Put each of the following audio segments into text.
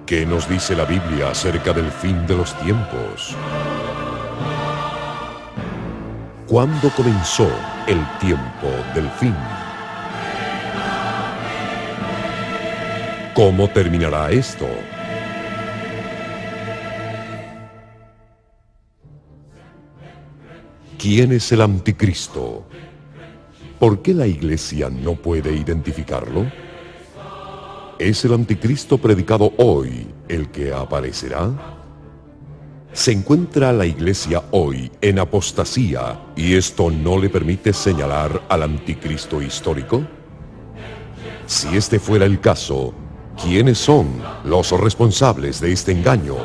¿Qué nos dice la Biblia acerca del fin de los tiempos? ¿Cuándo comenzó el tiempo del fin? ¿Cómo terminará esto? ¿Quién es el anticristo? ¿Por qué la iglesia no puede identificarlo? ¿Es el anticristo predicado hoy el que aparecerá? ¿Se encuentra la iglesia hoy en apostasía y esto no le permite señalar al anticristo histórico? Si este fuera el caso, ¿quiénes son los responsables de este engaño?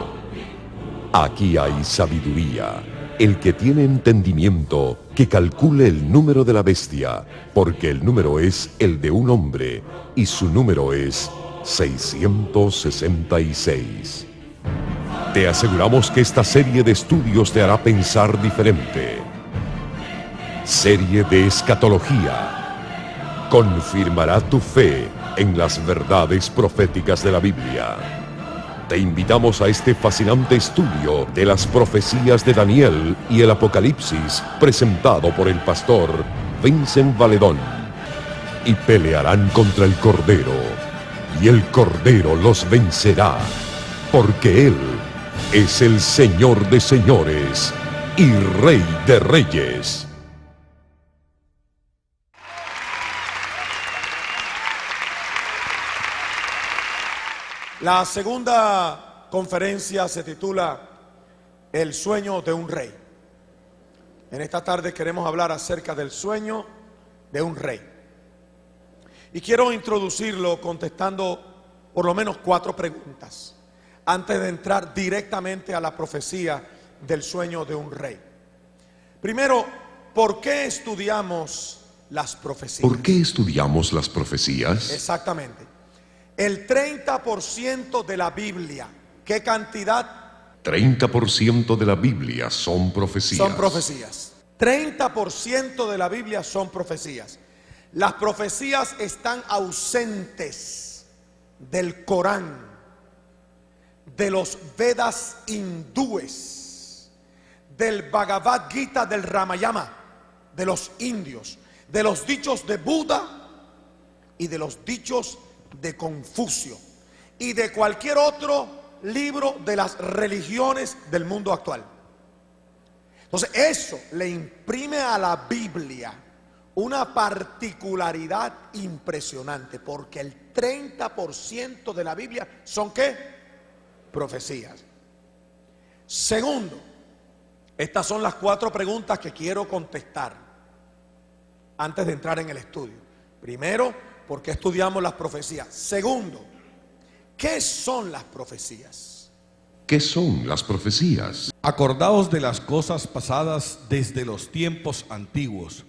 Aquí hay sabiduría. El que tiene entendimiento, que calcule el número de la bestia, porque el número es el de un hombre, y su número es 666. Te aseguramos que esta serie de estudios te hará pensar diferente. Serie de escatología. Confirmará tu fe en las verdades proféticas de la Biblia. Te invitamos a este fascinante estudio de las profecías de Daniel y el Apocalipsis, presentado por el pastor Vincent Valedón. Y pelearán contra el Cordero, y el Cordero los vencerá, porque Él es el Señor de señores y Rey de reyes. La segunda conferencia se titula El sueño de un rey. En esta tarde queremos hablar acerca del sueño de un rey. Y quiero introducirlo contestando por lo menos 4 preguntas antes de entrar directamente a la profecía del sueño de un rey. Primero, ¿por qué estudiamos las profecías? ¿Por qué estudiamos las profecías? Exactamente. El 30% de la Biblia, ¿qué cantidad? 30% de la Biblia son profecías. Son profecías. 30% de la Biblia son profecías. Las profecías están ausentes del Corán, de los Vedas hindúes, del Bhagavad Gita del Ramayana, de los indios, de los dichos de Buda y de los dichos de Confucio y de cualquier otro libro de las religiones del mundo actual. Entonces eso le imprime a la Biblia una particularidad impresionante, porque el 30% de la Biblia son ¿qué? Profecías. Segundo, estas son las 4 preguntas que quiero contestar antes de entrar en el estudio. Primero, ¿por qué estudiamos las profecías? Segundo, ¿qué son las profecías? ¿Qué son las profecías? Acordaos de las cosas pasadas desde los tiempos antiguos,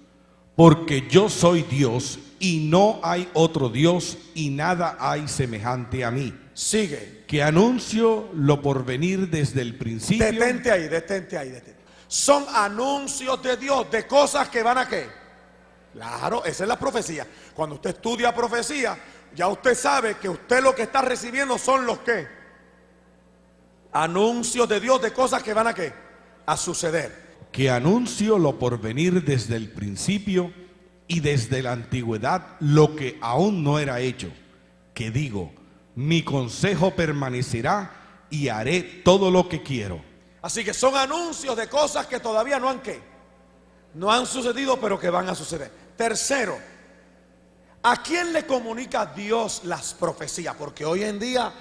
porque yo soy Dios y no hay otro Dios y nada hay semejante a mí. Sigue. Que anuncio lo por venir desde el principio. Detente ahí, detente ahí, detente. Son anuncios de Dios, de cosas que van a ¿qué? Claro, esa es la profecía. Cuando usted estudia profecía, ya usted sabe que usted lo que está recibiendo son los ¿qué? Anuncios de Dios de cosas que van a ¿qué? A suceder. Que anuncio lo por venir desde el principio y desde la antigüedad lo que aún no era hecho. Que digo, mi consejo permanecerá y haré todo lo que quiero. Así que son anuncios de cosas que todavía no han ¿qué? No han sucedido, pero que van a suceder. Tercero, ¿a quién le comunica Dios las profecías? Porque hoy en día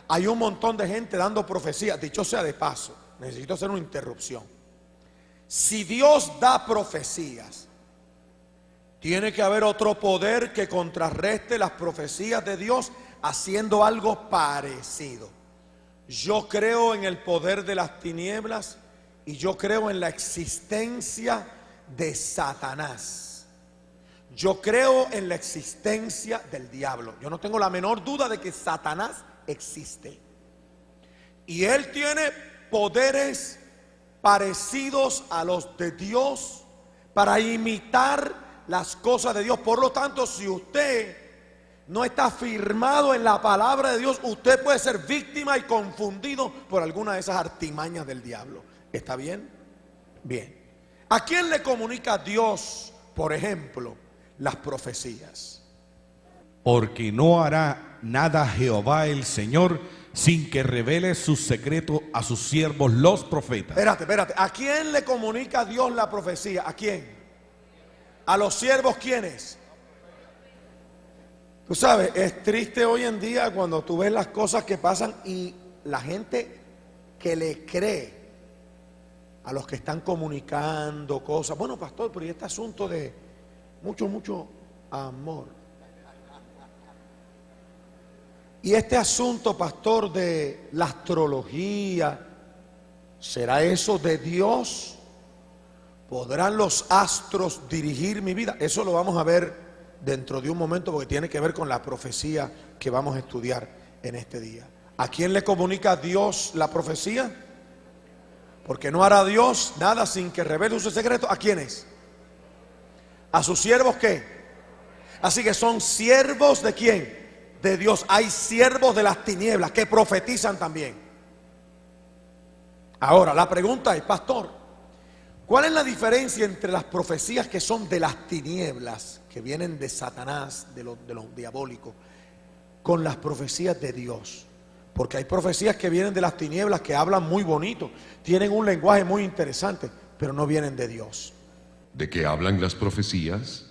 hay un montón de gente dando profecías. Dicho sea de paso, necesito hacer una interrupción. Si Dios da profecías, tiene que haber otro poder que contrarreste las profecías de Dios haciendo algo parecido. Yo creo en el poder de las tinieblas y yo creo en la existencia de Satanás. Yo creo en la existencia del diablo. Yo no tengo la menor duda de que Satanás existe. Y él tiene poderes parecidos a los de Dios, para imitar las cosas de Dios. Por lo tanto, si usted no está firmado en la palabra de Dios, usted puede ser víctima y confundido por alguna de esas artimañas del diablo. ¿Está bien? Bien. ¿A quién le comunica Dios, por ejemplo, las profecías? Porque no hará nada Jehová el Señor sin que revele su secreto a sus siervos los profetas. Espérate. ¿A quién le comunica Dios la profecía? ¿A quién? ¿A los siervos quiénes? Tú sabes, es triste hoy en día cuando tú ves las cosas que pasan y la gente que le cree a los que están comunicando cosas. Bueno, pastor, pero ¿y este asunto de mucho amor? Y este asunto, pastor, de la astrología, ¿será eso de Dios? ¿Podrán los astros dirigir mi vida? Eso lo vamos a ver dentro de un momento porque tiene que ver con la profecía que vamos a estudiar en este día. ¿A quién le comunica Dios la profecía? Porque no hará Dios nada sin que revele su secreto. ¿A quiénes? ¿A sus siervos qué? Así que son siervos de quién? De Dios. Hay siervos de las tinieblas que profetizan también. Ahora, la pregunta es, pastor, ¿cuál es la diferencia entre las profecías que son de las tinieblas, que vienen de Satanás, de lo diabólico, con las profecías de Dios? Porque hay profecías que vienen de las tinieblas que hablan muy bonito, tienen un lenguaje muy interesante, pero no vienen de Dios. ¿De qué hablan las profecías?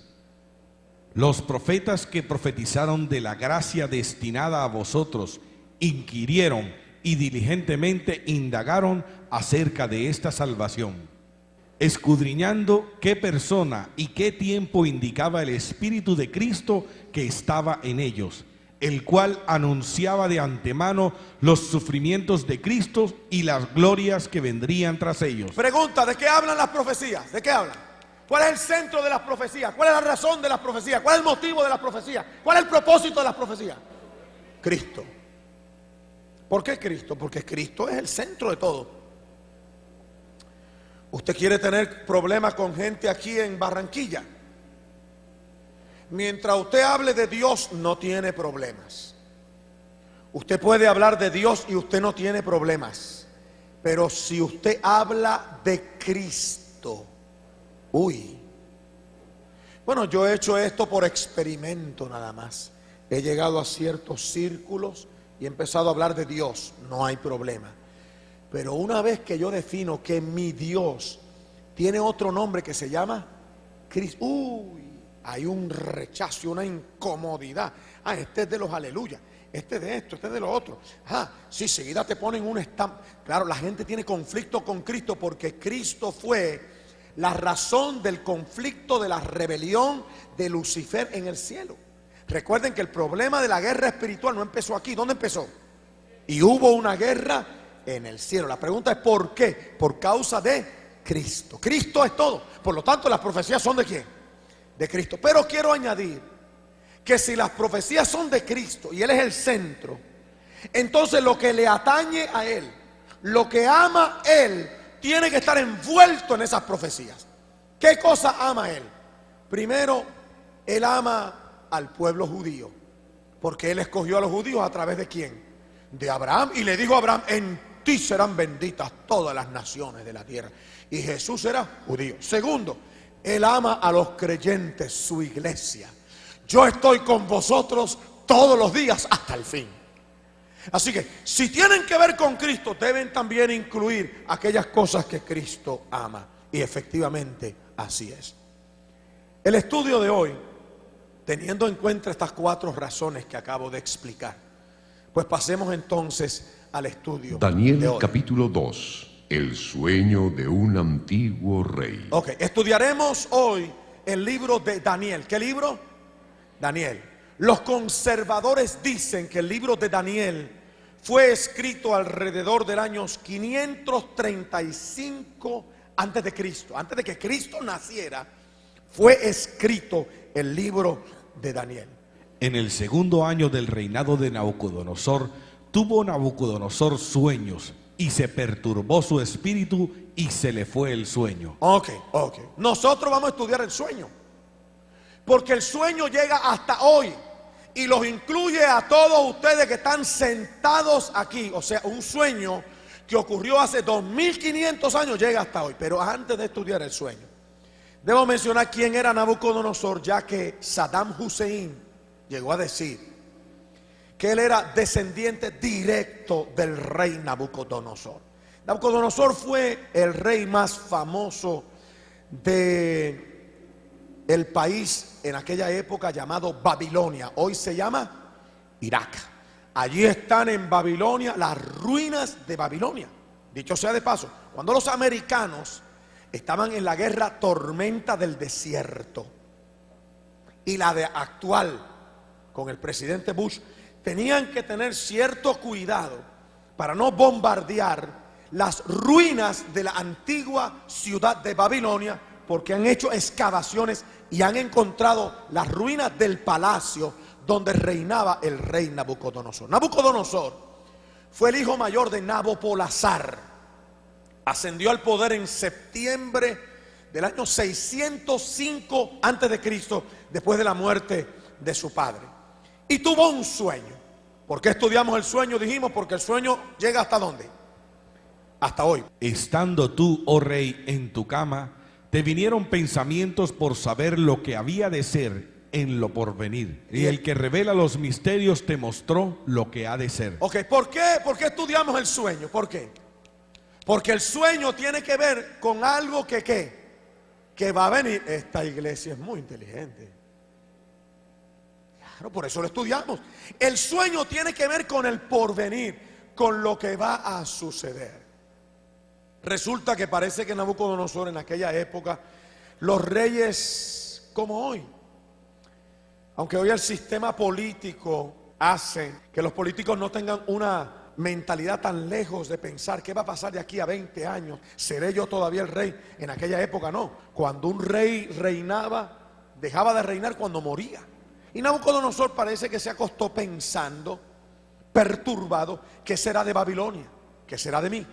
Los profetas que profetizaron de la gracia destinada a vosotros inquirieron y diligentemente indagaron acerca de esta salvación, escudriñando qué persona y qué tiempo indicaba el Espíritu de Cristo que estaba en ellos, el cual anunciaba de antemano los sufrimientos de Cristo y las glorias que vendrían tras ellos. Pregunta, ¿de qué hablan las profecías? ¿De qué hablan? ¿Cuál es el centro de las profecías? ¿Cuál es la razón de las profecías? ¿Cuál es el motivo de las profecías? ¿Cuál es el propósito de las profecías? Cristo. ¿Por qué Cristo? Porque Cristo es el centro de todo. ¿Usted quiere tener problemas con gente aquí en Barranquilla? Mientras usted hable de Dios, no tiene problemas. Usted puede hablar de Dios y usted no tiene problemas. Pero si usted habla de Cristo, uy. Bueno, yo he hecho esto por experimento nada más. He llegado a ciertos círculos y he empezado a hablar de Dios. No hay problema. Pero una vez que yo defino que mi Dios tiene otro nombre que se llama Cristo, uy, hay un rechazo, una incomodidad. Ah, este es de los aleluya, este es de esto, este es de lo otro. Ah, sí, seguida te ponen un estampa. Claro, la gente tiene conflicto con Cristo porque Cristo fue la razón del conflicto, de la rebelión de Lucifer en el cielo. Recuerden que el problema de la guerra espiritual no empezó aquí. ¿Dónde empezó? Y hubo una guerra en el cielo. La pregunta es ¿por qué? Por causa de Cristo. Cristo es todo. Por lo tanto, las profecías son ¿de quién? De Cristo. Pero quiero añadir que si las profecías son de Cristo y Él es el centro, entonces lo que le atañe a Él, lo que ama Él, tiene que estar envuelto en esas profecías. ¿Qué cosa ama Él? Primero, Él ama al pueblo judío, porque Él escogió a los judíos a través de ¿quién? De Abraham, y le dijo a Abraham: en ti serán benditas todas las naciones de la tierra. Y Jesús era judío. Segundo, Él ama a los creyentes, su iglesia. Yo estoy con vosotros todos los días hasta el fin. Así que si tienen que ver con Cristo, deben también incluir aquellas cosas que Cristo ama. Y efectivamente así es. El estudio de hoy, teniendo en cuenta estas 4 razones que acabo de explicar, pues pasemos entonces al estudio de Daniel hoy. capítulo 2, el sueño de un antiguo rey. Ok, estudiaremos hoy el libro de Daniel. ¿Qué libro? Daniel. Los conservadores dicen que el libro de Daniel fue escrito alrededor del año 535 antes de Cristo. Antes de que Cristo naciera, fue escrito el libro de Daniel. En el segundo año del reinado de Nabucodonosor, tuvo Nabucodonosor sueños y se perturbó su espíritu y se le fue el sueño. Ok. Nosotros vamos a estudiar el sueño, porque el sueño llega hasta hoy y los incluye a todos ustedes que están sentados aquí. O sea, un sueño que ocurrió hace 2500 años llega hasta hoy. Pero antes de estudiar el sueño, debo mencionar quién era Nabucodonosor, ya que Saddam Hussein llegó a decir que él era descendiente directo del rey Nabucodonosor. Nabucodonosor fue el rey más famoso de el país en aquella época llamado Babilonia. Hoy se llama Irak. Allí están en Babilonia las ruinas de Babilonia. Dicho sea de paso, cuando los americanos estaban en la guerra tormenta del desierto y la de actual con el presidente Bush, tenían que tener cierto cuidado para no bombardear las ruinas de la antigua ciudad de Babilonia, porque han hecho excavaciones y han encontrado las ruinas del palacio donde reinaba el rey Nabucodonosor. Nabucodonosor fue el hijo mayor de Nabopolassar. Ascendió al poder en septiembre del año 605 a.C., después de la muerte de su padre. Y tuvo un sueño. ¿Por qué estudiamos el sueño? Dijimos, porque el sueño llega ¿hasta dónde? Hasta hoy. Estando tú, oh rey, en tu cama, te vinieron pensamientos por saber lo que había de ser en lo porvenir. Y el que revela los misterios te mostró lo que ha de ser. Ok, ¿por qué estudiamos el sueño? ¿Por qué? Porque el sueño tiene que ver con algo que va a venir. Esta iglesia es muy inteligente. Claro, por eso lo estudiamos. El sueño tiene que ver con el porvenir, con lo que va a suceder. Resulta que parece que Nabucodonosor en aquella época, los reyes como hoy, aunque hoy el sistema político hace que los políticos no tengan una mentalidad tan lejos de pensar qué va a pasar de aquí a 20 años, ¿seré yo todavía el rey? En aquella época no. Cuando un rey reinaba, dejaba de reinar cuando moría. Y Nabucodonosor parece que se acostó pensando, perturbado, ¿qué será de Babilonia? ¿Qué será de mí?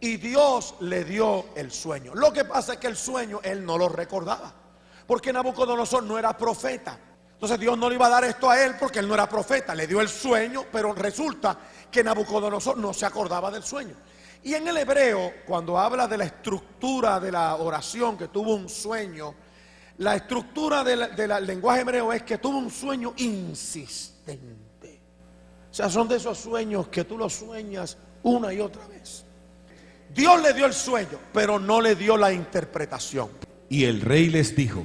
Y Dios le dio el sueño. Lo que pasa es que el sueño él no lo recordaba, porque Nabucodonosor no era profeta. Entonces Dios no le iba a dar esto a él porque él no era profeta. Le dio el sueño, pero resulta que Nabucodonosor no se acordaba del sueño. Y en el hebreo, cuando habla de la estructura de la oración, que tuvo un sueño, la estructura del lenguaje hebreo es que tuvo un sueño insistente. O sea, son de esos sueños que tú los sueñas una y otra vez. Dios le dio el sueño, pero no le dio la interpretación. Y el rey les dijo: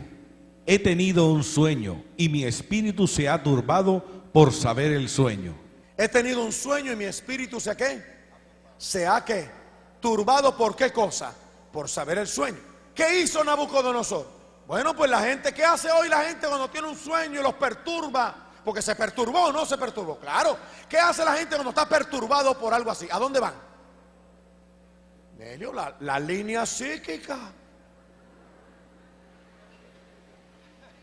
he tenido un sueño y mi espíritu se ha turbado por saber el sueño. He tenido un sueño y mi espíritu se ha turbado. ¿Por qué cosa? Por saber el sueño. ¿Qué hizo Nabucodonosor? Bueno, pues la gente, ¿qué hace hoy la gente cuando tiene un sueño y los perturba? Porque se perturbó o no se perturbó. Claro. ¿Qué hace la gente cuando está perturbado por algo así? ¿A dónde van? Nelio, la línea psíquica.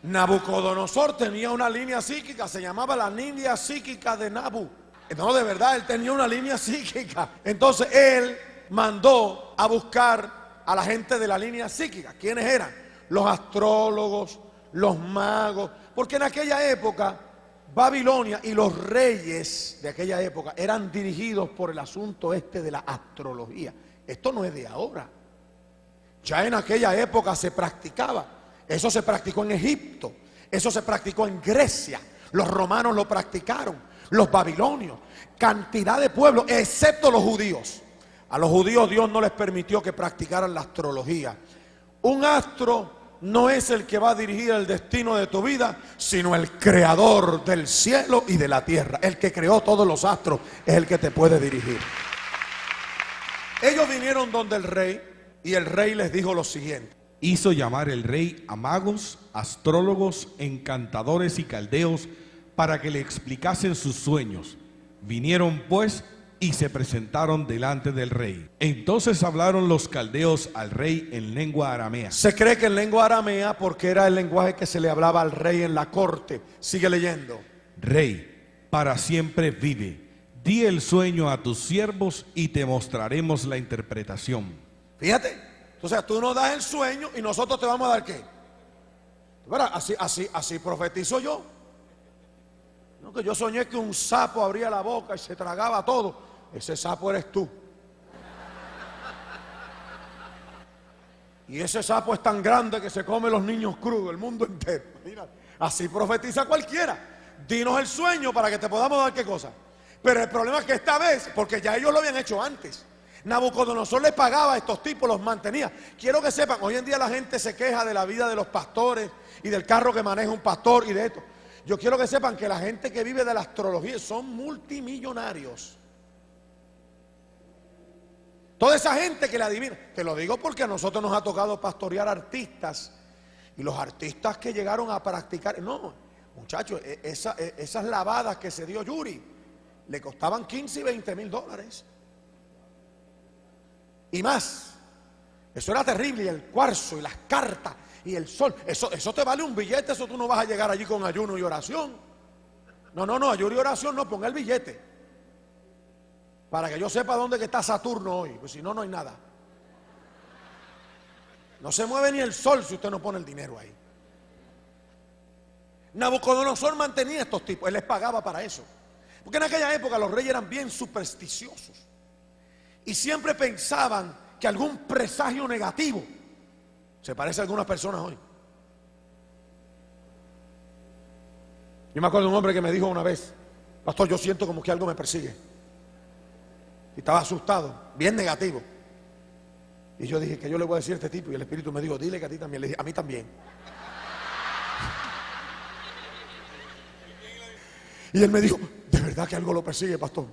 Nabucodonosor tenía una línea psíquica, se llamaba la línea psíquica de Nabu. No, de verdad, él tenía una línea psíquica. Entonces él mandó a buscar a la gente de la línea psíquica. ¿Quiénes eran? Los astrólogos, los magos. Porque en aquella época Babilonia y los reyes de aquella época eran dirigidos por el asunto de la astrología. Esto no es de ahora. Ya en aquella época se practicaba. Eso se practicó en Egipto, eso se practicó en Grecia, los romanos lo practicaron, los babilonios, cantidad de pueblos, excepto los judíos. A los judíos Dios no les permitió que practicaran la astrología. Un astro no es el que va a dirigir el destino de tu vida, sino el creador del cielo y de la tierra. El que creó todos los astros es el que te puede dirigir. Ellos vinieron donde el rey y el rey les dijo lo siguiente. Hizo llamar el rey a magos, astrólogos, encantadores y caldeos para que le explicasen sus sueños. Vinieron pues y se presentaron delante del rey. Entonces hablaron los caldeos al rey en lengua aramea. Se cree que en lengua aramea porque era el lenguaje que se le hablaba al rey en la corte. Sigue leyendo. Rey, para siempre vive. Di el sueño a tus siervos y te mostraremos la interpretación. Fíjate, o sea, tú nos das el sueño y nosotros te vamos a dar ¿qué? ¿Verdad? Así profetizo yo. No, que yo soñé que un sapo abría la boca y se tragaba todo. Ese sapo eres tú. Y ese sapo es tan grande que se come los niños crudos, el mundo entero. Mira, así profetiza cualquiera. Dinos el sueño para que te podamos dar qué cosa. Pero el problema es que esta vez, porque ya ellos lo habían hecho antes, Nabucodonosor les pagaba a estos tipos, los mantenía. Quiero que sepan, hoy en día la gente se queja de la vida de los pastores y del carro que maneja un pastor y de esto. Yo quiero que sepan que la gente que vive de la astrología son multimillonarios. Toda esa gente que la adivina, te lo digo porque a nosotros nos ha tocado pastorear artistas y los artistas que llegaron a practicar, no, muchachos, esas lavadas que se dio Yuri le costaban 15 y 20 mil dólares y más. Eso era terrible, y el cuarzo y las cartas y el sol, eso te vale un billete. Eso tú no vas a llegar allí con ayuno y oración. No, ayuno y oración no, ponga el billete para que yo sepa dónde que está Saturno hoy, pues si no, no hay nada. No se mueve ni el sol si usted no pone el dinero ahí. Nabucodonosor mantenía a estos tipos, él les pagaba para eso. Porque en aquella época los reyes eran bien supersticiosos y siempre pensaban que algún presagio negativo, se parece a algunas personas hoy. Yo me acuerdo de un hombre que me dijo una vez: pastor, yo siento como que algo me persigue. Y estaba asustado, bien negativo. Y yo dije, ¿qué yo le voy a decir a este tipo? Y el Espíritu me dijo, dile que a ti también. Le dije, a mí también. Y él me dijo, ¿de verdad que algo lo persigue, pastor?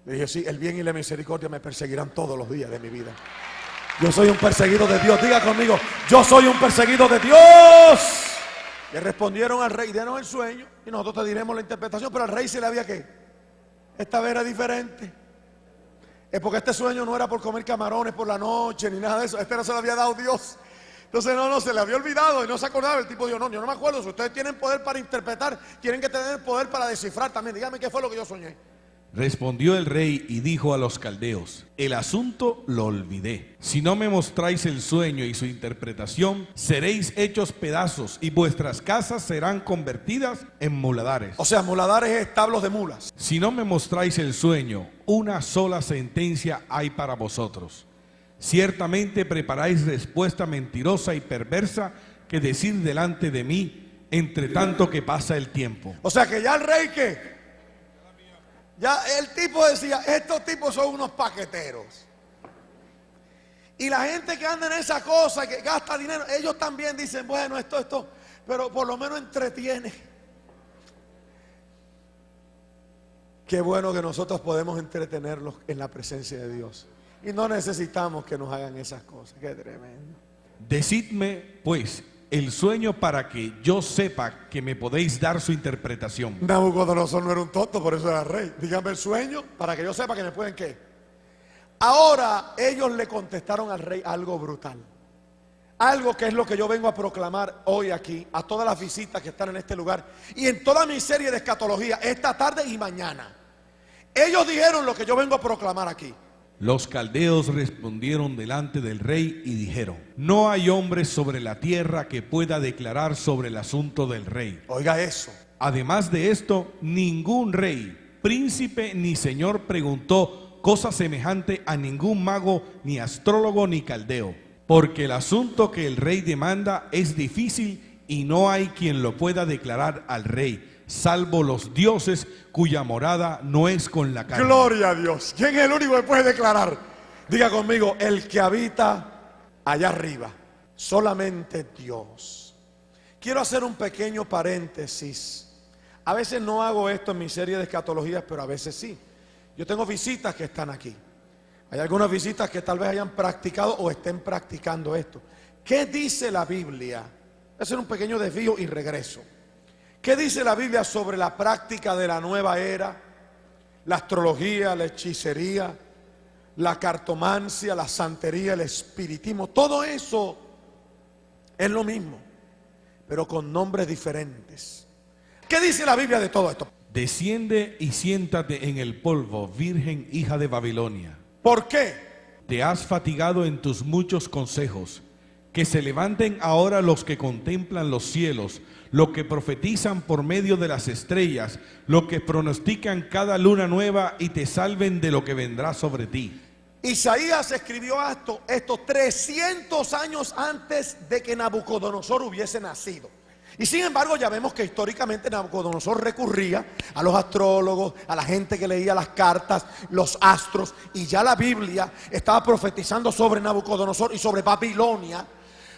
Le dije, sí, el bien y la misericordia me perseguirán todos los días de mi vida. Yo soy un perseguido de Dios. Diga conmigo, yo soy un perseguido de Dios. Le respondieron al rey, denos el sueño y nosotros te diremos la interpretación. Pero al rey se le había ¿qué? Esta vez era diferente. Es porque este sueño no era por comer camarones por la noche ni nada de eso. Este no se lo había dado Dios. Entonces no, se le había olvidado y no se acordaba. El tipo dijo, no, yo no me acuerdo. Si ustedes tienen poder para interpretar, tienen que tener poder para descifrar también. Dígame qué fue lo que yo soñé. Respondió el rey y dijo a los caldeos, el asunto lo olvidé. Si no me mostráis el sueño y su interpretación, seréis hechos pedazos y vuestras casas serán convertidas en muladares. O sea, muladares es establos de mulas. Si no me mostráis el sueño, una sola sentencia hay para vosotros. Ciertamente preparáis respuesta mentirosa y perversa que decir delante de mí, entre tanto que pasa el tiempo. O sea que ya el rey ¿qué? Ya el tipo decía, estos tipos son unos paqueteros. Y la gente que anda en esa cosa, que gasta dinero, ellos también dicen, bueno, esto, pero por lo menos entretiene. Qué bueno que nosotros podemos entretenerlos en la presencia de Dios. Y no necesitamos que nos hagan esas cosas. Qué tremendo. Decidme, pues, el sueño para que yo sepa que me podéis dar su interpretación. Nabucodonosor no era un tonto, por eso era rey. Dígame el sueño para que yo sepa que me pueden ¿qué? Ahora ellos le contestaron al rey algo brutal. Algo que es lo que yo vengo a proclamar hoy aquí, a todas las visitas que están en este lugar y en toda mi serie de escatología, esta tarde y mañana. Ellos dijeron lo que yo vengo a proclamar aquí. Los caldeos respondieron delante del rey y dijeron, no hay hombre sobre la tierra que pueda declarar sobre el asunto del rey. Oiga eso. Además de esto, ningún rey, príncipe ni señor preguntó cosa semejante a ningún mago, ni astrólogo, ni caldeo. Porque el asunto que el rey demanda es difícil y no hay quien lo pueda declarar al rey, salvo los dioses cuya morada no es con la carne. Gloria a Dios. ¿Quién es el único que puede declarar? Diga conmigo, el que habita allá arriba, solamente Dios. Quiero hacer un pequeño paréntesis. A veces no hago esto en mi serie de escatologías, pero a veces sí. Yo tengo visitas que están aquí. Hay algunas visitas que tal vez hayan practicado o estén practicando esto. ¿Qué dice la Biblia? Voy a hacer un pequeño desvío y regreso. ¿Qué dice la Biblia sobre la práctica de la nueva era? La astrología, la hechicería, la cartomancia, la santería, el espiritismo. Todo eso es lo mismo, pero con nombres diferentes. ¿Qué dice la Biblia de todo esto? desciende y siéntate en el polvo, virgen hija de Babilonia. ¿Por qué? Te has fatigado en tus muchos consejos. Que se levanten ahora los que contemplan los cielos, los que profetizan por medio de las estrellas, los que pronostican cada luna nueva y te salven de lo que vendrá sobre ti. Isaías escribió esto 300 años antes de que Nabucodonosor hubiese nacido. Y sin embargo ya vemos que históricamente Nabucodonosor recurría a los astrólogos, a la gente que leía las cartas, los astros, y ya la Biblia estaba profetizando sobre Nabucodonosor y sobre Babilonia,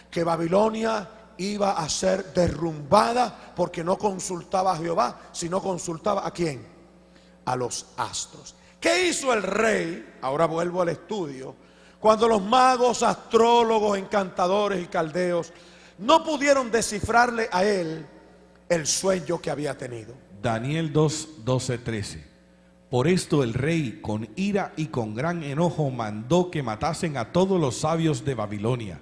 que Babilonia iba a ser derrumbada porque no consultaba a Jehová, sino consultaba ¿a quién? A los astros. ¿Qué hizo el rey? Ahora vuelvo al estudio. Cuando los magos, astrólogos, encantadores y caldeos no pudieron descifrarle a él el sueño que había tenido. Daniel 2, 12, 13. Por esto el rey, con ira y con gran enojo, mandó que matasen a todos los sabios de Babilonia,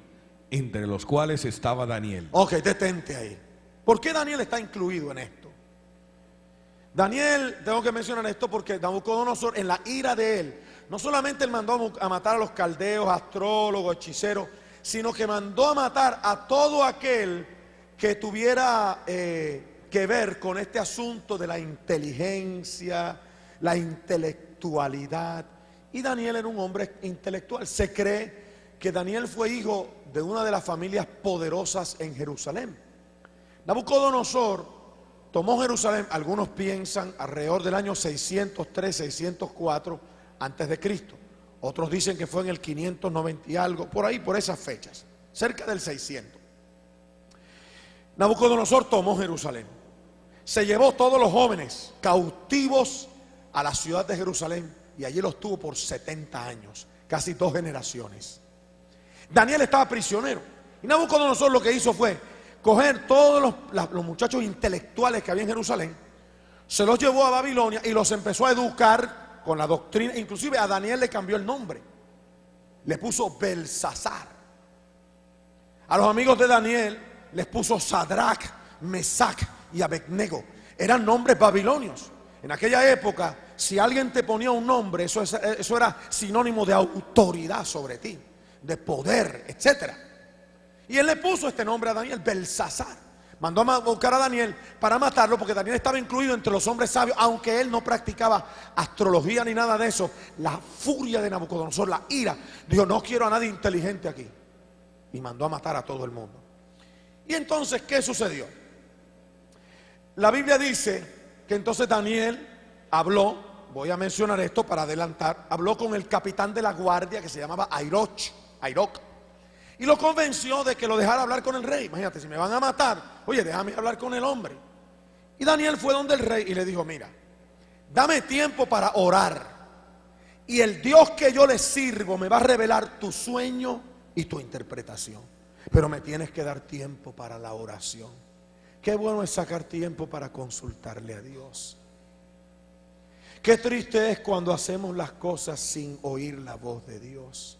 entre los cuales estaba Daniel. Ok, detente ahí. ¿Por qué Daniel está incluido en esto? Daniel, tengo que mencionar esto porque Nabucodonosor, en la ira de él, no solamente él mandó a matar a los caldeos, astrólogos, hechiceros, sino que mandó a matar a todo aquel que tuviera que ver con este asunto de la inteligencia, la intelectualidad. Y Daniel era un hombre intelectual. Se cree que Daniel fue hijo de una de las familias poderosas en Jerusalén. Nabucodonosor tomó Jerusalén, algunos piensan alrededor del año 603, 604 antes de Cristo. Otros dicen que fue en el 590 y algo, por ahí, por esas fechas, cerca del 600. Nabucodonosor tomó Jerusalén. Se llevó todos los jóvenes cautivos a la ciudad de Jerusalén y allí los tuvo por 70 años, casi 2 generaciones. Daniel estaba prisionero y Nabucodonosor lo que hizo fue coger todos los muchachos intelectuales que había en Jerusalén, se los llevó a Babilonia y los empezó a educar con la doctrina. Inclusive a Daniel le cambió el nombre, le puso Belsasar. A los amigos de Daniel les puso Sadrach, Mesac y Abednego. Eran nombres babilonios. En aquella época, si alguien te ponía un nombre, eso era sinónimo de autoridad sobre ti, de poder, etcétera. Y él le puso este nombre a Daniel, Belsasar. Mandó a buscar a Daniel para matarlo porque Daniel estaba incluido entre los hombres sabios, aunque él no practicaba astrología ni nada de eso. La furia de Nabucodonosor, la ira, dijo: no quiero a nadie inteligente aquí. Y mandó a matar a todo el mundo. Y entonces, ¿qué sucedió? La Biblia dice que entonces Daniel habló, voy a mencionar esto para adelantar, habló con el capitán de la guardia que se llamaba Airoc, y lo convenció de que lo dejara hablar con el rey. Imagínate, si me van a matar, oye, déjame hablar con el hombre. Y Daniel fue donde el rey y le dijo: mira, dame tiempo para orar, y el Dios que yo le sirvo me va a revelar tu sueño y tu interpretación, pero me tienes que dar tiempo para la oración. Qué bueno es sacar tiempo para consultarle a Dios. Qué triste es cuando hacemos las cosas sin oír la voz de Dios.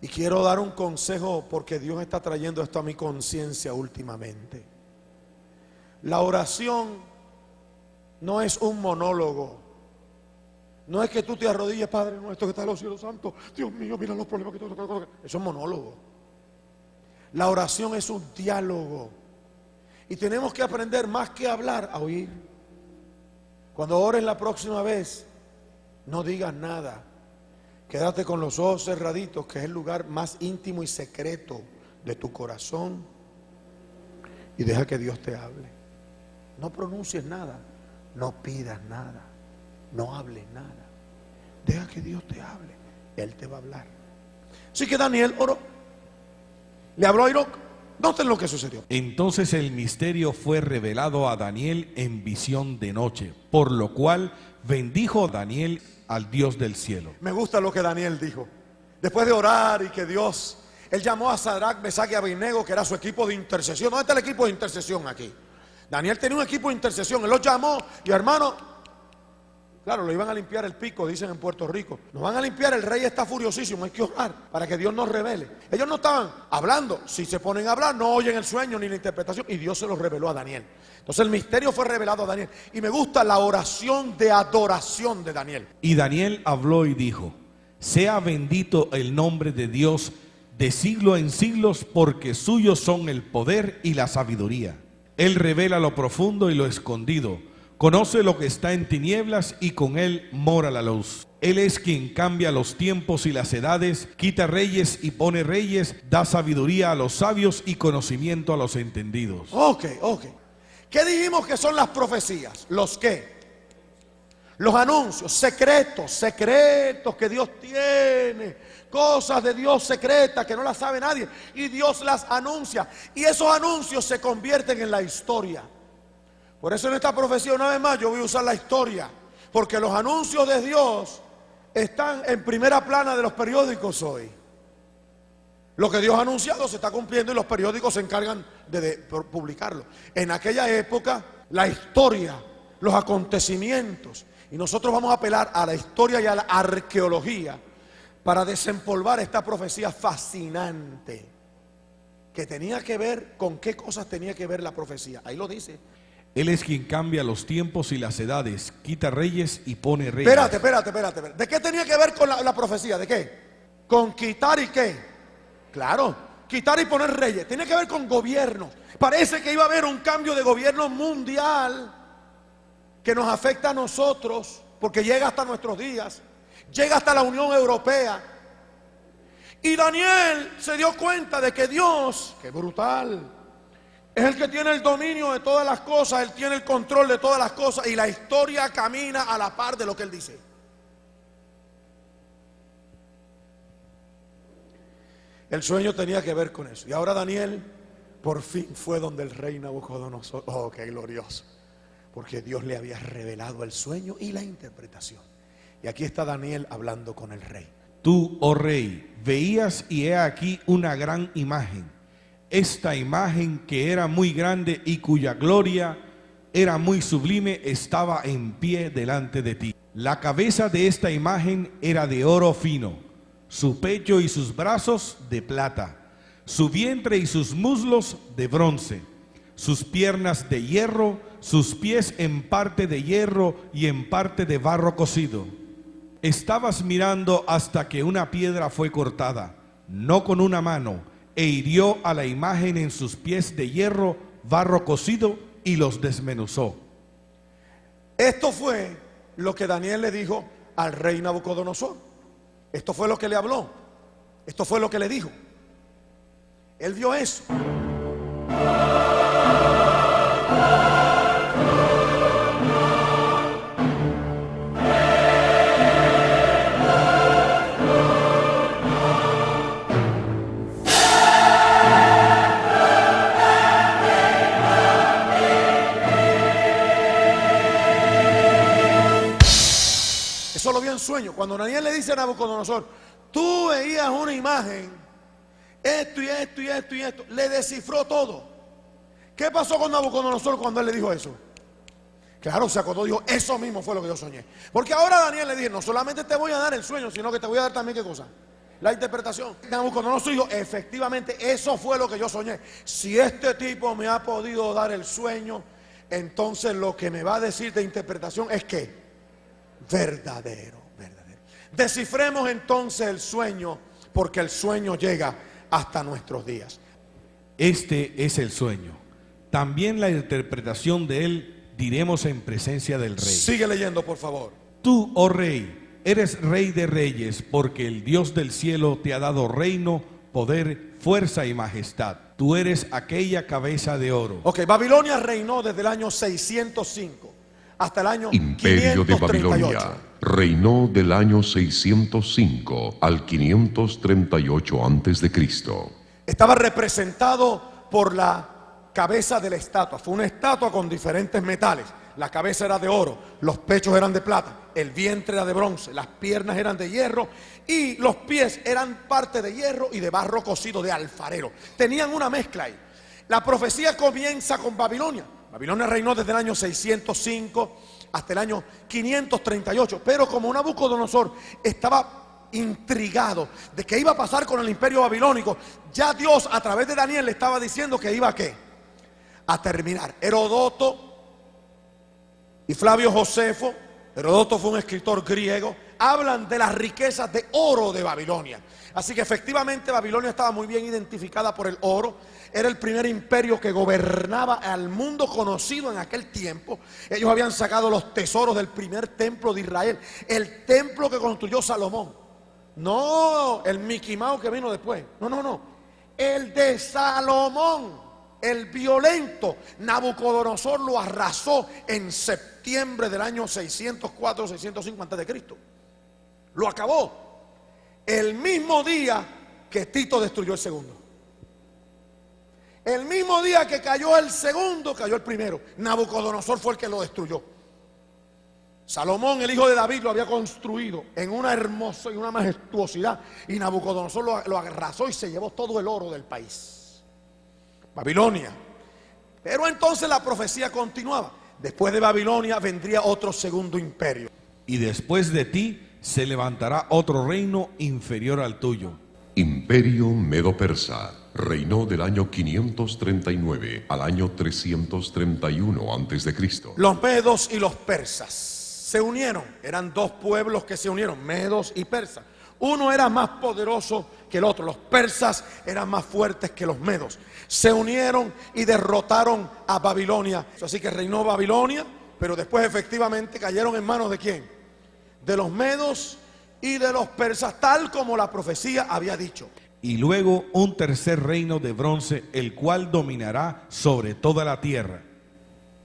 Y quiero dar un consejo porque Dios está trayendo esto a mi conciencia últimamente. La oración no es un monólogo. No es que tú te arrodilles: Padre nuestro que estás en los cielos santos, Dios mío, mira los problemas que tengo. Eso es un monólogo. La oración es un diálogo. Y tenemos que aprender, más que hablar, a oír. Cuando ores la próxima vez, no digas nada. Quédate con los ojos cerraditos, que es el lugar más íntimo y secreto de tu corazón, y deja que Dios te hable. No pronuncies nada, no pidas nada, no hables nada. Deja que Dios te hable, Él te va a hablar. Así que Daniel oró, le habló a Airoc. Noten lo que sucedió. Entonces el misterio fue revelado a Daniel en visión de noche, por lo cual bendijo Daniel al Dios del cielo. Me gusta lo que Daniel dijo. Después de orar y que Dios, él llamó a Sadrach, Mesac y Abednego, que era su equipo de intercesión. ¿Dónde está el equipo de intercesión aquí? Daniel tenía un equipo de intercesión. Él los llamó y: hermano, Claro, lo iban a limpiar el pico, dicen en Puerto Rico. Nos van a limpiar, el rey está furiosísimo, hay que orar para que Dios nos revele. Ellos no estaban hablando, si se ponen a hablar no oyen el sueño ni la interpretación, y Dios se los reveló a Daniel. Entonces el misterio fue revelado a Daniel. Y me gusta la oración de adoración de Daniel. Y Daniel habló y dijo: sea bendito el nombre de Dios de siglo en siglos, porque suyos son el poder y la sabiduría. Él revela lo profundo y lo escondido, conoce lo que está en tinieblas y con él mora la luz. Él es quien cambia los tiempos y las edades, quita reyes y pone reyes, da sabiduría a los sabios y conocimiento a los entendidos. Ok. ¿Qué dijimos que son las profecías? ¿Los qué? Los anuncios, secretos que Dios tiene, cosas de Dios secretas que no las sabe nadie, y Dios las anuncia, y esos anuncios se convierten en la historia. Por eso en esta profecía, una vez más, yo voy a usar la historia, porque los anuncios de Dios están en primera plana de los periódicos hoy. Lo que Dios ha anunciado se está cumpliendo y los periódicos se encargan de publicarlo. En aquella época, la historia, los acontecimientos, y nosotros vamos a apelar a la historia y a la arqueología para desempolvar esta profecía fascinante, que tenía que ver con qué cosas tenía que ver la profecía. Ahí lo dice. Él es quien cambia los tiempos y las edades, quita reyes y pone reyes. Espérate. ¿De qué tenía que ver con la profecía? ¿De qué? ¿Con quitar y qué? Claro, quitar y poner reyes. Tiene que ver con gobierno. Parece que iba a haber un cambio de gobierno mundial que nos afecta a nosotros, porque llega hasta nuestros días, llega hasta la Unión Europea. Y Daniel se dio cuenta de que Dios, qué brutal, es el que tiene el dominio de todas las cosas, Él tiene el control de todas las cosas, y la historia camina a la par de lo que Él dice. El sueño tenía que ver con eso. Y ahora Daniel por fin fue donde el rey Nabucodonosor. Oh, qué glorioso. Porque Dios le había revelado el sueño y la interpretación. Y aquí está Daniel hablando con el rey. Tú, oh rey, veías y he aquí una gran imagen. Esta imagen, que era muy grande y cuya gloria era muy sublime, estaba en pie delante de ti. La cabeza de esta imagen era de oro fino, su pecho y sus brazos de plata, su vientre y sus muslos de bronce, sus piernas de hierro, sus pies en parte de hierro y en parte de barro cocido. Estabas mirando hasta que una piedra fue cortada, no con una mano, e hirió a la imagen en sus pies de hierro, barro cocido, y los desmenuzó. Esto fue lo que Daniel le dijo al rey Nabucodonosor. Esto fue lo que le habló. Esto fue lo que le dijo. Él vio eso. Eso lo vio en sueño. Cuando Daniel le dice a Nabucodonosor, tú veías una imagen, esto y esto y esto y esto, le descifró todo. ¿Qué pasó con Nabucodonosor cuando él le dijo eso? Claro, se acordó, dijo, eso mismo fue lo que yo soñé. Porque ahora Daniel le dijo, no solamente te voy a dar el sueño, sino que te voy a dar también, ¿qué cosa? La interpretación. Nabucodonosor dijo, efectivamente, eso fue lo que yo soñé. Si este tipo me ha podido dar el sueño, entonces lo que me va a decir de interpretación es que verdadero. Descifremos entonces el sueño, porque el sueño llega hasta nuestros días. Este es el sueño. También la interpretación de él diremos en presencia del rey. Sigue leyendo, por favor. Tú, oh rey, eres rey de reyes, porque el Dios del cielo te ha dado reino, poder, fuerza y majestad. Tú eres aquella cabeza de oro. Ok, Babilonia reinó desde el año 605 hasta el año Imperio 538. de Babilonia reinó del año 605 al 538 antes de Cristo. Estaba representado por la cabeza de la estatua. Fue una estatua con diferentes metales. La cabeza era de oro, los pechos eran de plata, el vientre era de bronce, las piernas eran de hierro y los pies eran parte de hierro y de barro cocido de alfarero. Tenían una mezcla ahí. La profecía comienza con Babilonia. Babilonia reinó desde el año 605 hasta el año 538. Pero como Nabucodonosor estaba intrigado de qué iba a pasar con el imperio babilónico, ya Dios a través de Daniel le estaba diciendo que iba a ¿qué? A terminar. Herodoto y Flavio Josefo, Herodoto fue un escritor griego, hablan de las riquezas de oro de Babilonia. Así que efectivamente Babilonia estaba muy bien identificada por el oro. Era el primer imperio que gobernaba al mundo conocido en aquel tiempo. Ellos habían sacado los tesoros del primer templo de Israel, el templo que construyó Salomón. No el Mickey Mouse que vino después. No. El de Salomón. El violento Nabucodonosor lo arrasó en septiembre del año 604 o 605 antes de Cristo. Lo acabó el mismo día que Tito destruyó el segundo. El mismo día que cayó el segundo, cayó el primero. Nabucodonosor fue el que lo destruyó. Salomón, el hijo de David, lo había construido en una hermosa y una majestuosidad, y Nabucodonosor lo arrasó y se llevó todo el oro del país. Babilonia. Pero entonces la profecía continuaba. Después de Babilonia vendría otro segundo imperio. Y después de ti se levantará otro reino inferior al tuyo. Imperio Medo-Persa reinó del año 539 al año 331 a.C. Los medos y los persas se unieron. Eran dos pueblos que se unieron, medos y persas. Uno era más poderoso que el otro. Los persas eran más fuertes que los medos. Se unieron y derrotaron a Babilonia. Así que reinó Babilonia, pero después efectivamente cayeron en manos de ¿quién? De los medos y de los persas, tal como la profecía había dicho. Y luego un tercer reino de bronce, el cual dominará sobre toda la tierra.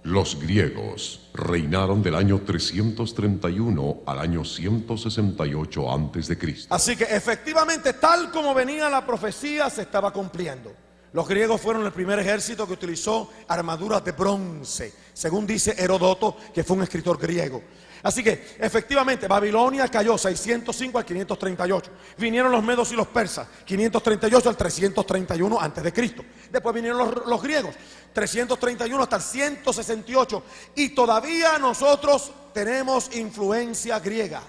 Los griegos reinaron del año 331 al año 168 a.C. Así que efectivamente, tal como venía la profecía, se estaba cumpliendo. Los griegos fueron el primer ejército que utilizó armaduras de bronce, según dice Herodoto, que fue un escritor griego. Así que efectivamente Babilonia cayó 605 al 538. Vinieron los medos y los persas, 538 al 331 antes de Cristo. Después vinieron los griegos, 331 hasta el 168. Y todavía nosotros tenemos influencia griega,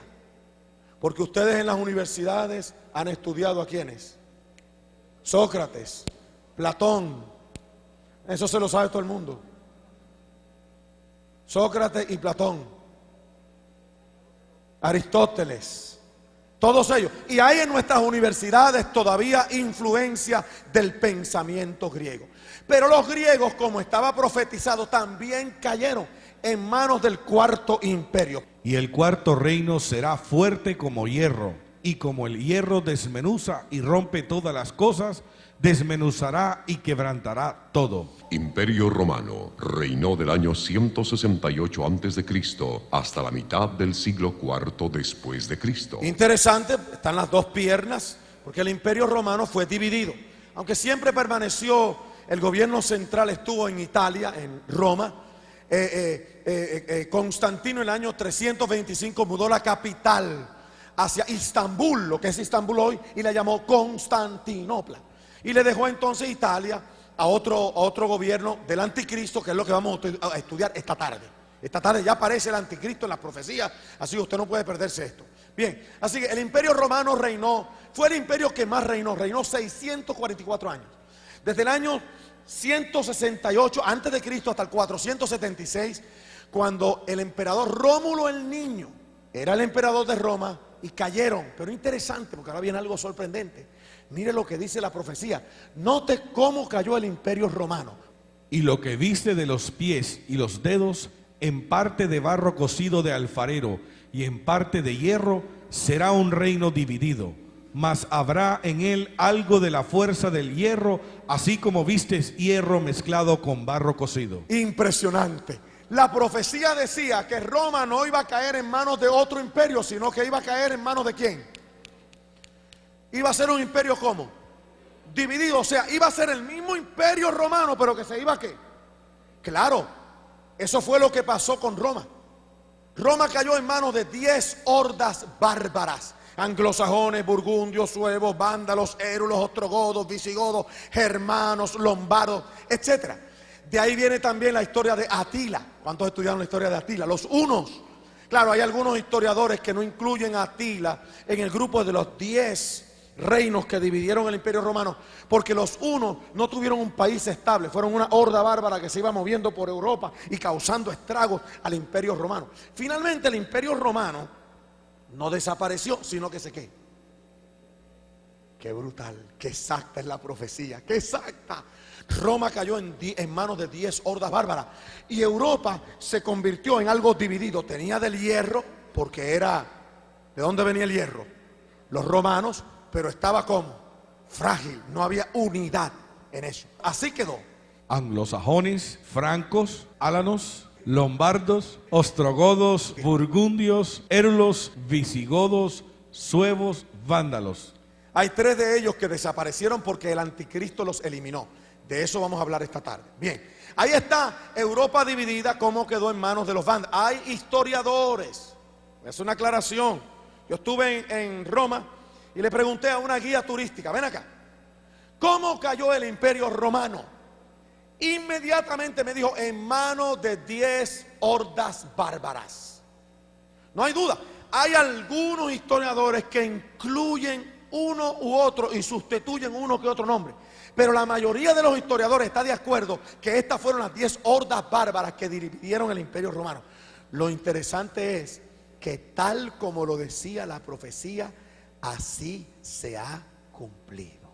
porque ustedes en las universidades han estudiado a quiénes: Sócrates, Platón. Eso se lo sabe todo el mundo. Sócrates y Platón, Aristóteles, todos ellos. Y hay en nuestras universidades todavía influencia del pensamiento griego. Pero los griegos, como estaba profetizado, también cayeron en manos del cuarto imperio. Y el cuarto reino será fuerte como hierro, y como el hierro desmenuza y rompe todas las cosas, desmenuzará y quebrantará todo. Imperio Romano reinó del año 168 a.C. hasta la mitad del siglo IV después de Cristo. Interesante, están las dos piernas, porque el Imperio Romano fue dividido. Aunque siempre permaneció, el gobierno central estuvo en Italia, en Roma. Constantino en el año 325 mudó la capital hacia Istambul, lo que es Istambul hoy, y la llamó Constantinopla. Y le dejó entonces Italia a otro gobierno del anticristo, que es lo que vamos a estudiar esta tarde. Esta tarde ya aparece el anticristo en las profecías, así que usted no puede perderse esto. Bien, así que el imperio romano reinó, fue el imperio que más reinó 644 años. Desde el año 168 antes de Cristo hasta el 476, cuando el emperador Rómulo el Niño era el emperador de Roma, y cayeron. Pero interesante, porque ahora viene algo sorprendente. Mire lo que dice la profecía. Note cómo cayó el imperio romano. Y lo que viste de los pies y los dedos, en parte de barro cocido de alfarero y en parte de hierro, será un reino dividido. Mas habrá en él algo de la fuerza del hierro, así como vistes hierro mezclado con barro cocido. Impresionante. La profecía decía que Roma no iba a caer en manos de otro imperio, sino que iba a caer en manos de ¿quién? Iba a ser un imperio ¿cómo? Dividido, o sea, iba a ser el mismo imperio romano, pero que se iba a ¿qué? Claro, eso fue lo que pasó con Roma. Roma cayó en manos de 10 hordas bárbaras: anglosajones, burgundios, suevos, vándalos, érulos, ostrogodos, visigodos, germanos, lombardos, etc. De ahí viene también la historia de Atila. ¿Cuántos estudiaron la historia de Atila? Los hunos. Claro, hay algunos historiadores que no incluyen a Atila en el grupo de los 10 reinos que dividieron el Imperio Romano, porque los hunos no tuvieron un país estable, fueron una horda bárbara que se iba moviendo por Europa y causando estragos al Imperio Romano. Finalmente el Imperio Romano no desapareció, sino que se qué. Qué brutal, qué exacta es la profecía, qué exacta. Roma cayó en manos de 10 hordas bárbaras y Europa se convirtió en algo dividido. Tenía del hierro, porque era, ¿de dónde venía el hierro? Los romanos, pero estaba como frágil, no había unidad en eso. Así quedó. Anglosajones, francos, álanos, lombardos, ostrogodos, burgundios, érulos, visigodos, suevos, vándalos. Hay 3 de ellos que desaparecieron porque el anticristo los eliminó. De eso vamos a hablar esta tarde. Bien, ahí está Europa dividida, cómo quedó en manos de los vándalos. Hay historiadores, es una aclaración. Yo estuve en Roma y le pregunté a una guía turística, ven acá, ¿cómo cayó el Imperio Romano? Inmediatamente me dijo, en manos de 10 hordas bárbaras. No hay duda, hay algunos historiadores que incluyen uno u otro y sustituyen uno que otro nombre. Pero la mayoría de los historiadores está de acuerdo que estas fueron las 10 hordas bárbaras que dividieron el Imperio Romano. Lo interesante es que tal como lo decía la profecía, así se ha cumplido.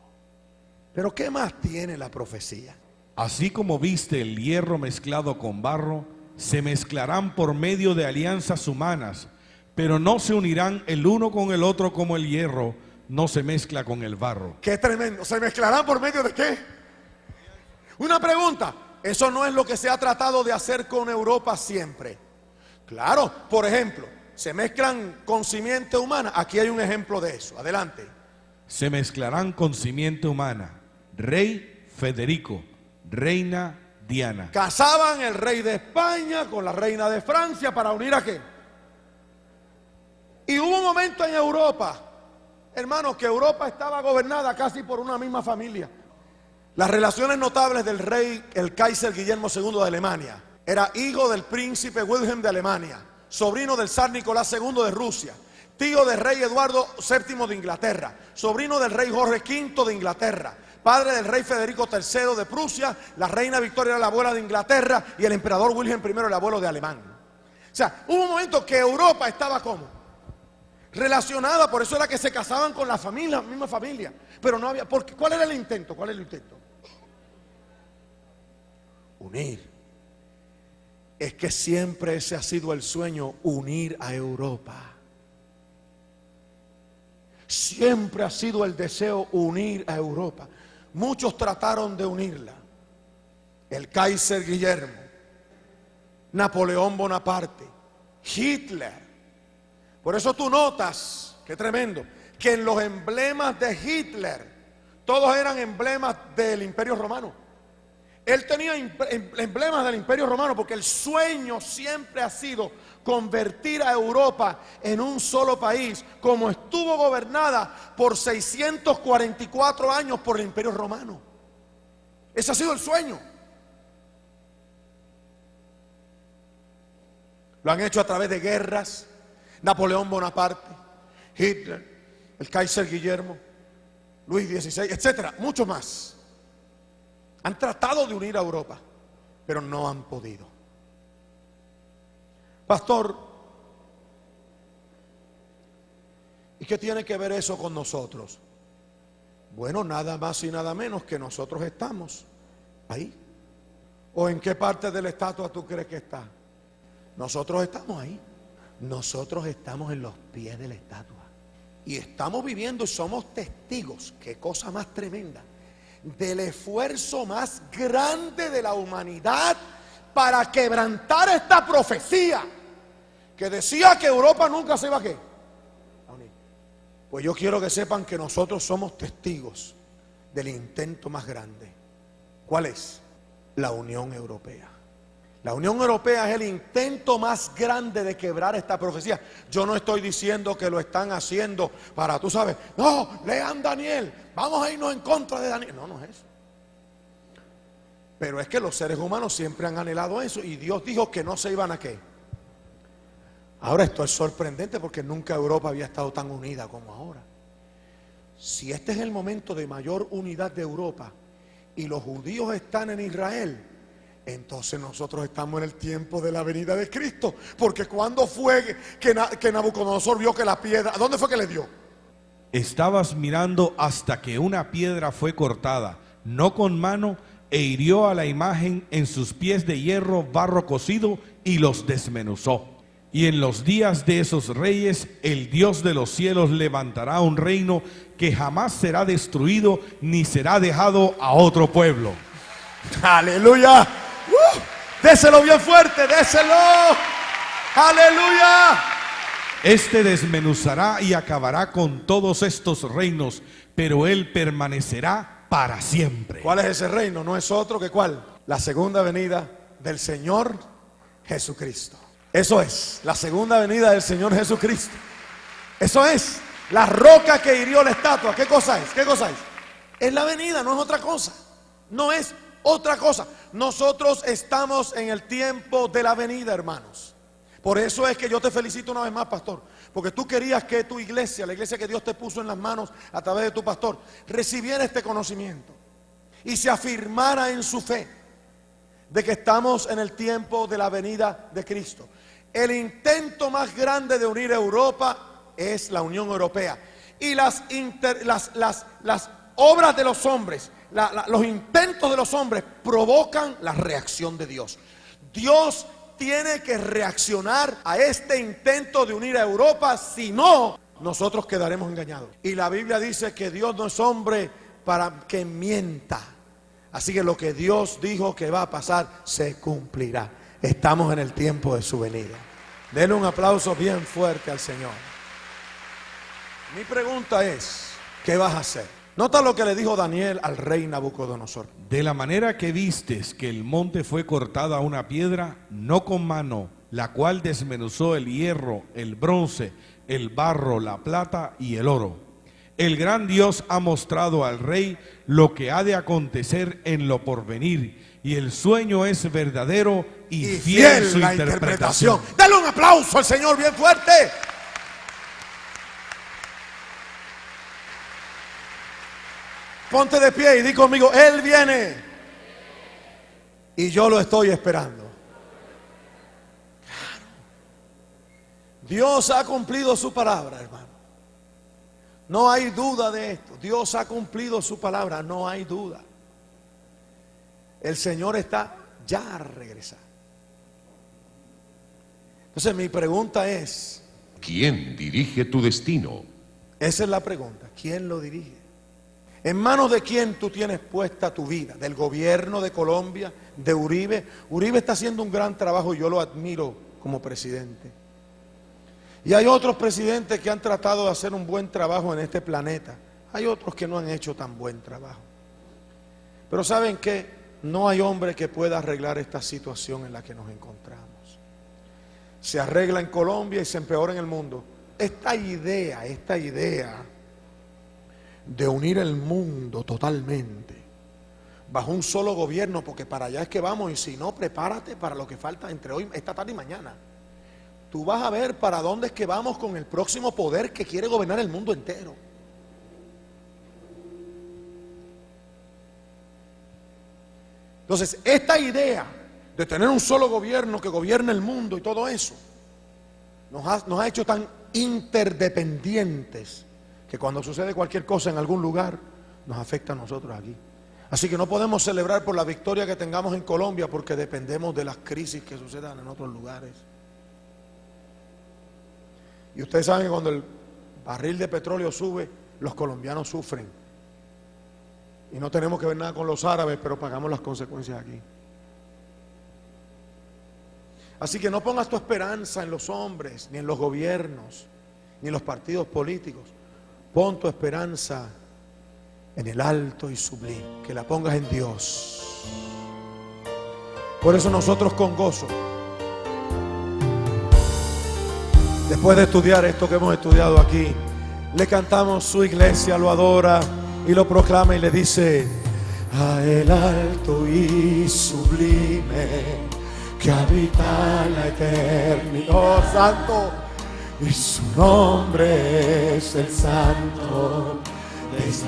Pero ¿qué más tiene la profecía? Así como viste el hierro mezclado con barro, se mezclarán por medio de alianzas humanas, pero no se unirán el uno con el otro como el hierro no se mezcla con el barro. Qué tremendo. ¿Se mezclarán por medio de qué? Una pregunta. Eso no es lo que se ha tratado de hacer con Europa siempre. Claro, por ejemplo, se mezclan con simiente humana. Aquí hay un ejemplo de eso. Adelante. Se mezclarán con simiente humana. Rey Federico, reina Diana. Casaban el rey de España con la reina de Francia para unir a qué. Y hubo un momento en Europa, hermanos, que Europa estaba gobernada casi por una misma familia. Las relaciones notables del rey, el Kaiser Guillermo II de Alemania, era hijo del príncipe Wilhelm de Alemania, sobrino del zar Nicolás II de Rusia, tío del rey Eduardo VII de Inglaterra, sobrino del rey Jorge V de Inglaterra, padre del rey Federico III de Prusia, la reina Victoria era la abuela de Inglaterra y el emperador Wilhelm I era el abuelo de Alemania. O sea, hubo un momento que Europa estaba como relacionada, por eso era que se casaban con la familia, la misma familia, pero no había, porque ¿cuál era el intento? ¿Cuál era el intento? Unir. Es que siempre ese ha sido el sueño, unir a Europa. Siempre ha sido el deseo unir a Europa. Muchos trataron de unirla. El Kaiser Guillermo, Napoleón Bonaparte, Hitler. Por eso tú notas, qué tremendo, que en los emblemas de Hitler, todos eran emblemas del Imperio Romano. Él tenía emblemas del Imperio Romano porque el sueño siempre ha sido convertir a Europa en un solo país, como estuvo gobernada por 644 años por el Imperio Romano. Ese ha sido el sueño. Lo han hecho a través de guerras. Napoleón Bonaparte, Hitler, el Kaiser Guillermo, Luis XVI, etcétera, muchos más. Han tratado de unir a Europa, pero no han podido. Pastor, ¿y qué tiene que ver eso con nosotros? Bueno, nada más y nada menos que nosotros estamos ahí. ¿O en qué parte de la estatua tú crees que está? Nosotros estamos ahí. Nosotros estamos en los pies de la estatua y estamos viviendo y somos testigos, qué cosa más tremenda, del esfuerzo más grande de la humanidad para quebrantar esta profecía que decía que Europa nunca se iba a ¿qué? A unir. Pues yo quiero que sepan que nosotros somos testigos del intento más grande. ¿Cuál es? La Unión Europea. La Unión Europea es el intento más grande de quebrar esta profecía. Yo no estoy diciendo que lo están haciendo para, tú sabes, no, lean Daniel, vamos a irnos en contra de Daniel. No, no es eso. Pero es que los seres humanos siempre han anhelado eso y Dios dijo que no se iban a qué. Ahora esto es sorprendente porque nunca Europa había estado tan unida como ahora. Si este es el momento de mayor unidad de Europa y los judíos están en Israel, entonces nosotros estamos en el tiempo de la venida de Cristo. Porque cuando fue que Nabucodonosor vio que la piedra, ¿a dónde fue que le dio? Estabas mirando hasta que una piedra fue cortada, no con mano, e hirió a la imagen en sus pies de hierro, barro cocido, y los desmenuzó. Y en los días de esos reyes, el Dios de los cielos levantará un reino que jamás será destruido, ni será dejado a otro pueblo. ¡Aleluya! Déselo bien fuerte, déselo. ¡Aleluya! Este desmenuzará y acabará con todos estos reinos, pero él permanecerá para siempre. ¿Cuál es ese reino? No es otro que ¿cuál? La segunda venida del Señor Jesucristo. Eso es, la segunda venida del Señor Jesucristo. Eso es, la roca que hirió la estatua. ¿Qué cosa es? ¿Qué cosa es? Es la venida, no es otra cosa. No es otra cosa. Nosotros estamos en el tiempo de la venida, hermanos. Por eso es que yo te felicito una vez más, pastor, porque tú querías que tu iglesia, la iglesia que Dios te puso en las manos a través de tu pastor, recibiera este conocimiento y se afirmara en su fe de que estamos en el tiempo de la venida de Cristo. El intento más grande de unir Europa es la Unión Europea y las obras de los hombres, los intentos de los hombres provocan la reacción de Dios. Dios tiene que reaccionar a este intento de unir a Europa, si no, nosotros quedaremos engañados. Y la Biblia dice que Dios no es hombre para que mienta. Así que lo que Dios dijo que va a pasar, se cumplirá. Estamos en el tiempo de su venida. Denle un aplauso bien fuerte al Señor. Mi pregunta es, ¿qué vas a hacer? Nota lo que le dijo Daniel al rey Nabucodonosor. De la manera que vistes que el monte fue cortada a una piedra, no con mano, la cual desmenuzó el hierro, el bronce, el barro, la plata y el oro. El gran Dios ha mostrado al rey lo que ha de acontecer en lo porvenir, y el sueño es verdadero y fiel su interpretación. Dale un aplauso al Señor bien fuerte. Ponte de pie y di conmigo, Él viene y yo lo estoy esperando. Claro. Dios ha cumplido su palabra, hermano. No hay duda de esto. Dios ha cumplido su palabra, no hay duda. El Señor está ya a regresar. Entonces mi pregunta es, ¿quién dirige tu destino? esa es la pregunta, ¿quién lo dirige? ¿En manos de quién tú tienes puesta tu vida? ¿Del gobierno de Colombia? ¿De Uribe? Uribe está haciendo un gran trabajo y yo lo admiro como presidente. Y hay otros presidentes que han tratado de hacer un buen trabajo en este planeta. Hay otros que no han hecho tan buen trabajo. Pero ¿saben qué? No hay hombre que pueda arreglar esta situación en la que nos encontramos. Se arregla en Colombia y se empeora en el mundo. Esta idea de unir el mundo totalmente bajo un solo gobierno, porque para allá es que vamos, y si no, prepárate para lo que falta entre hoy, esta tarde y mañana. Tú vas a ver para dónde es que vamos con el próximo poder que quiere gobernar el mundo entero. Entonces, esta idea de tener un solo gobierno que gobierne el mundo y todo eso nos ha hecho tan interdependientes que cuando sucede cualquier cosa en algún lugar nos afecta a nosotros aquí. Así que no podemos celebrar por la victoria que tengamos en Colombia porque dependemos de las crisis que sucedan en otros lugares. Y ustedes saben que cuando el barril de petróleo sube, los colombianos sufren. Y no tenemos que ver nada con los árabes, pero pagamos las consecuencias aquí. Así que no pongas tu esperanza en los hombres, ni en los gobiernos, ni en los partidos políticos. Pon tu esperanza en el alto y sublime, que la pongas en Dios. Por eso nosotros con gozo, después de estudiar esto que hemos estudiado aquí, le cantamos, su iglesia lo adora y lo proclama y le dice: a el alto y sublime que habita la eternidad. Oh, santo, y su nombre es el Santo de Israel,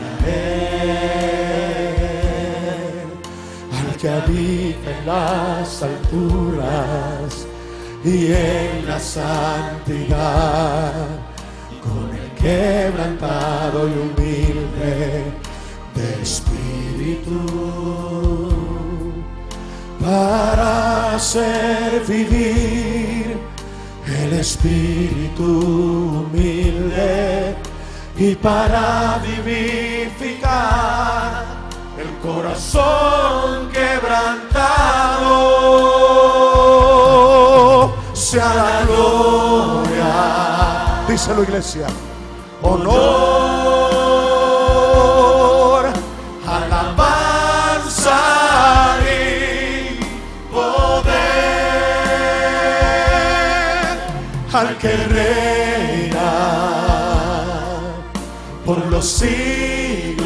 al que habita en las alturas y en la santidad, con el quebrantado y humilde de espíritu, para hacer vivir el espíritu humilde y para vivificar el corazón quebrantado. Sea la gloria, díselo, iglesia, honor, alabanza y poder al que reina por los siglos,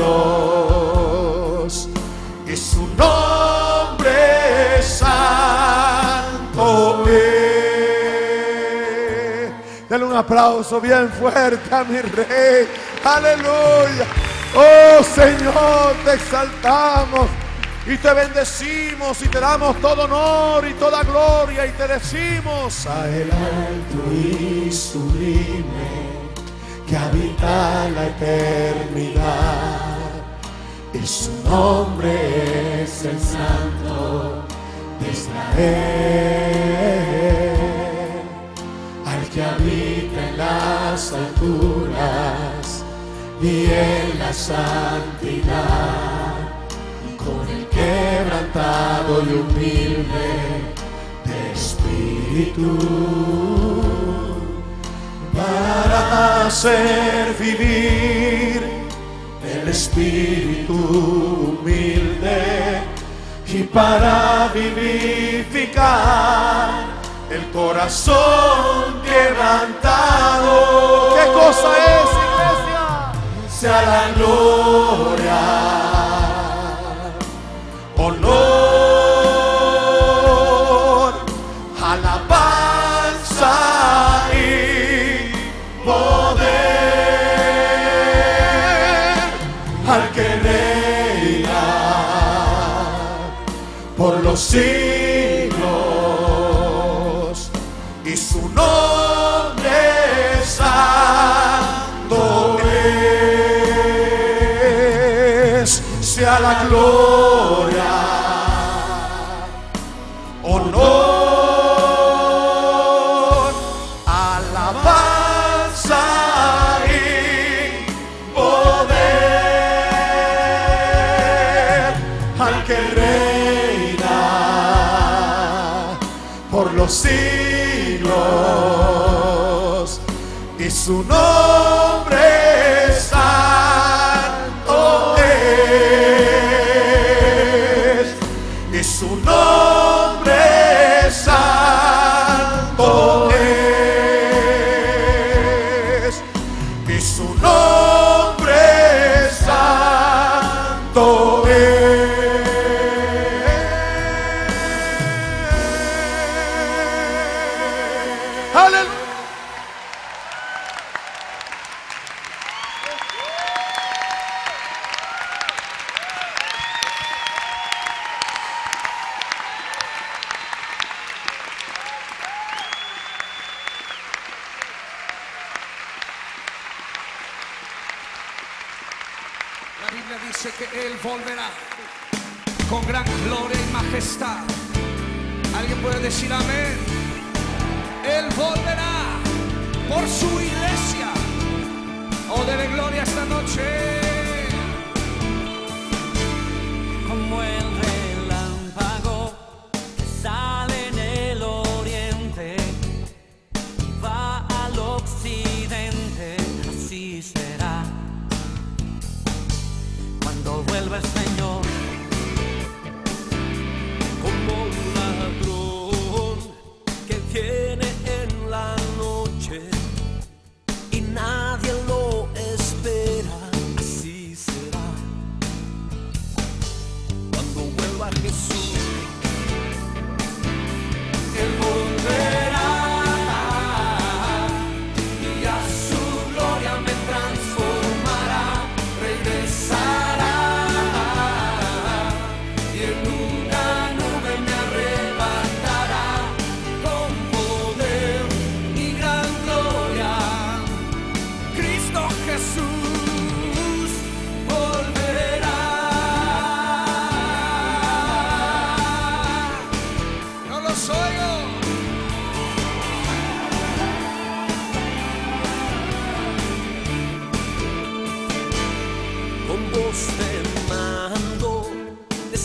y su nombre es santo. Dale un aplauso bien fuerte a mi Rey. Aleluya. Oh Señor, te exaltamos y te bendecimos y te damos todo honor y toda gloria y te decimos: a el alto y sublime que habita la eternidad, y su nombre es el Santo de Israel, al que habita en las alturas y en la santidad, con el quebrantado y humilde de espíritu, para hacer vivir el espíritu humilde y para vivificar el corazón quebrantado. ¿Qué cosa es, iglesia? Sea la gloria, honor, alabanza y poder al que reina por los siglos, y su nombre es santo es. Sea la gloria, honor, alabanza y poder al que reina por los siglos, y su nombre es santo es, y su nombre es santo es, y su nombre es santo es. Aleluya. La Biblia dice que Él volverá con gran gloria y majestad. ¿Alguien puede decir amén? Él volverá por su iglesia. Oh, dele gloria esta noche. Como el relámpago que sale en el oriente y va al occidente, así será cuando vuelva el Señor. Como un ladrón que viene en la noche y nadie lo espera, así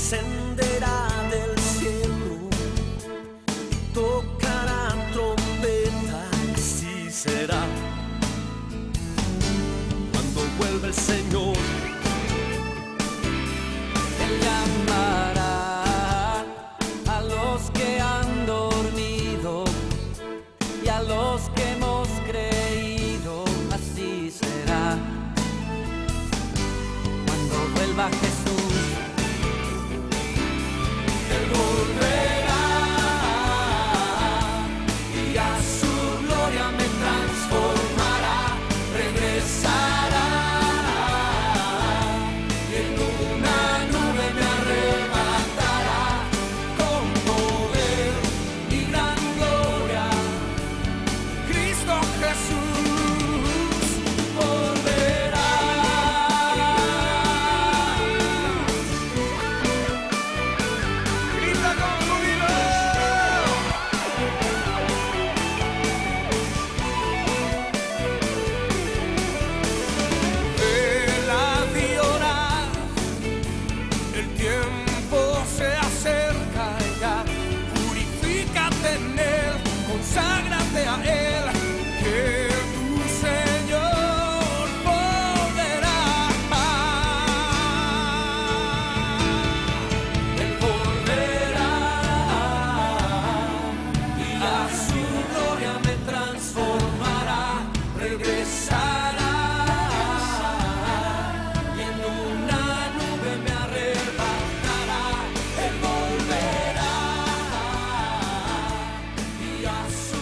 descenderá del cielo y tocará trompeta, así será. Cuando vuelva el Señor, Él llamará a los que han dormido y a los que hemos creído, así será. Cuando vuelva Jesús, Él volverá y a su gloria me transformará, regresará y en una nube me arrebatará con poder y gran gloria. Cristo Jesús volverá. Grita con júbilo. Vela y llorar, el tiempo se acerca ya. Purifícate en Él, conságrate a Él, que tu Señor volverá. Él volverá y a su gloria me transformará, regresará y en una nube me arrebatará. Él volverá y a su